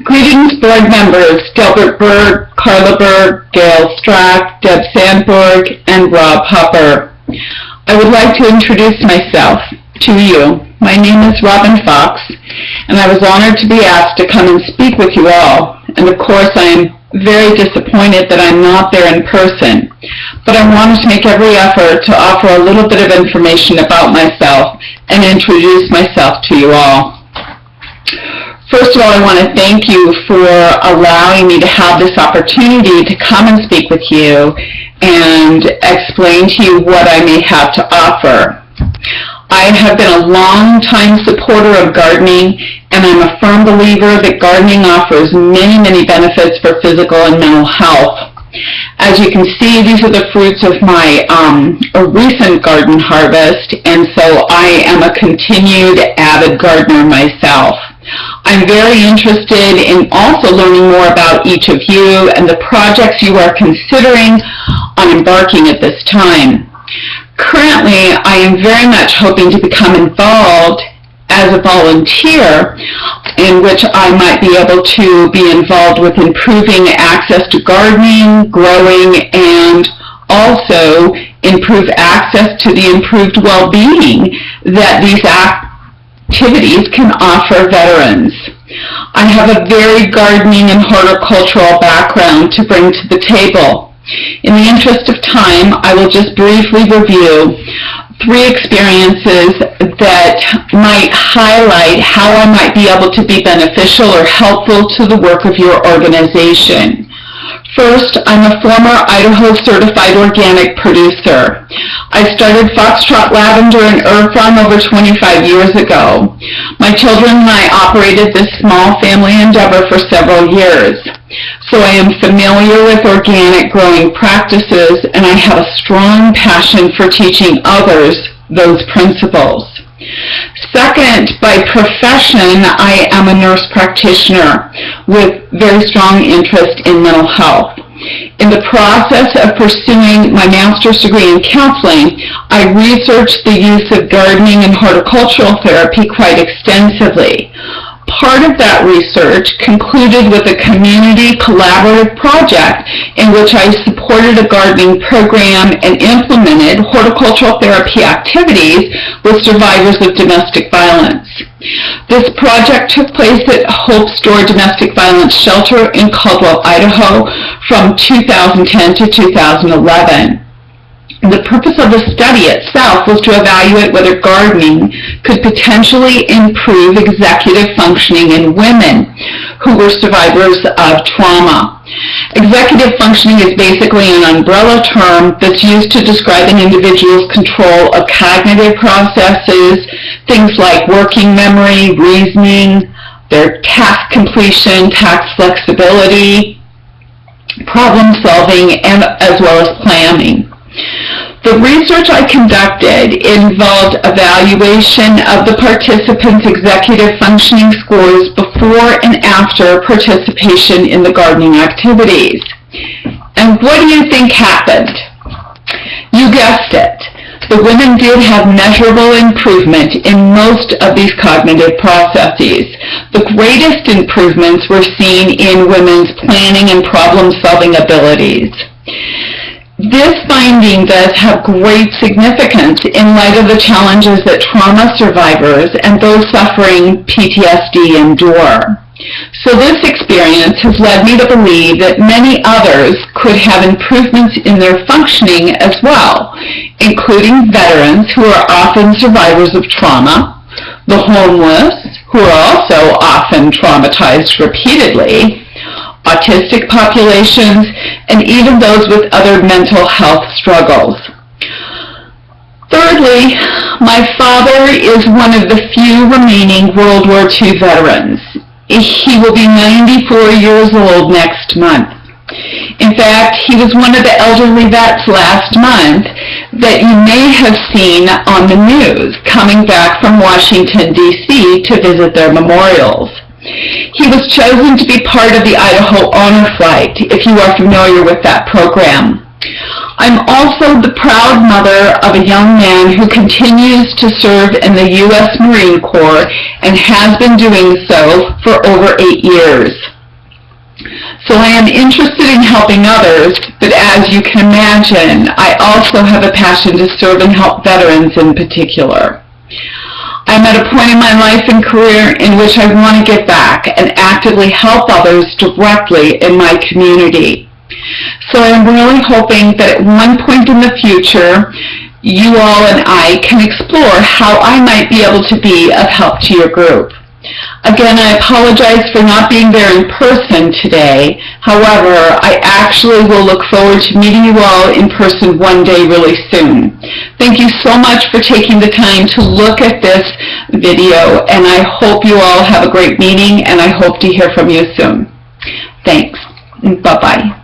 Greetings, board members, Delbert Berg, Carla Berg, Gail Strack, Deb Sandberg, and Rob Hopper. I would like to introduce myself to you. My name is Robin Fox, and I was honored to be asked to come and speak with you all. And of course, I am very disappointed that I'm not there in person, but I wanted to make every effort to offer a little bit of information about myself and introduce myself to you all. First of all, I want to thank you for allowing me to have this opportunity to come and speak with you and explain to you what I may have to offer. I have been a long-time supporter of gardening, and I'm a firm believer that gardening offers many, many benefits for physical and mental health. As you can see, these are the fruits of my recent garden harvest, and so I am a continued avid gardener myself. I'm very interested in also learning more about each of you and the projects you are considering on embarking at this time. Currently, I am very much hoping to become involved as a volunteer, in which I might be able to be involved with improving access to gardening, growing, and also improve access to the improved well-being that these activities can offer veterans. I have a very gardening and horticultural background to bring to the table. In the interest of time, I will just briefly review 3 experiences that might highlight how I might be able to be beneficial or helpful to the work of your organization. First, I'm a former Idaho certified organic producer. I started Foxtrot Lavender and Herb Farm over 25 years ago. My children and I operated this small family endeavor for several years. So I am familiar with organic growing practices, and I have a strong passion for teaching others those principles. Second, by profession, I am a nurse practitioner with very strong interest in mental health. In the process of pursuing my master's degree in counseling, I researched the use of gardening and horticultural therapy quite extensively. Part of that research concluded with a community collaborative project in which I supported a gardening program and implemented horticultural therapy activities with survivors of domestic violence. This project took place at Hope Store Domestic Violence Shelter in Caldwell, Idaho from 2010 to 2011. The purpose of the study itself was to evaluate whether gardening could potentially improve executive functioning in women who were survivors of trauma. Executive functioning is basically an umbrella term that's used to describe an individual's control of cognitive processes, things like working memory, reasoning, their task completion, task flexibility, problem solving, and as well as planning. The research I conducted involved evaluation of the participants' executive functioning scores before and after participation in the gardening activities. And what do you think happened? You guessed it. The women did have measurable improvement in most of these cognitive processes. The greatest improvements were seen in women's planning and problem-solving abilities. This finding does have great significance in light of the challenges that trauma survivors and those suffering PTSD endure. So this experience has led me to believe that many others could have improvements in their functioning as well, including veterans who are often survivors of trauma, the homeless, who are also often traumatized repeatedly, autistic populations, and even those with other mental health struggles. Thirdly, my father is one of the few remaining World War II veterans. He will be 94 years old next month. In fact, he was one of the elderly vets last month that you may have seen on the news coming back from Washington, D.C. to visit their memorials. He was chosen to be part of the Idaho Honor Flight, if you are familiar with that program. I'm also the proud mother of a young man who continues to serve in the U.S. Marine Corps and has been doing so for over 8 years. So I am interested in helping others, but as you can imagine, I also have a passion to serve and help veterans in particular. I'm at a point in my life and career in which I want to give back and actively help others directly in my community. So I'm really hoping that at one point in the future, you all and I can explore how I might be able to be of help to your group. Again, I apologize for not being there in person today. However, I actually will look forward to meeting you all in person one day really soon. Thank you so much for taking the time to look at this video, and I hope you all have a great meeting, and I hope to hear from you soon. Thanks. Bye-bye.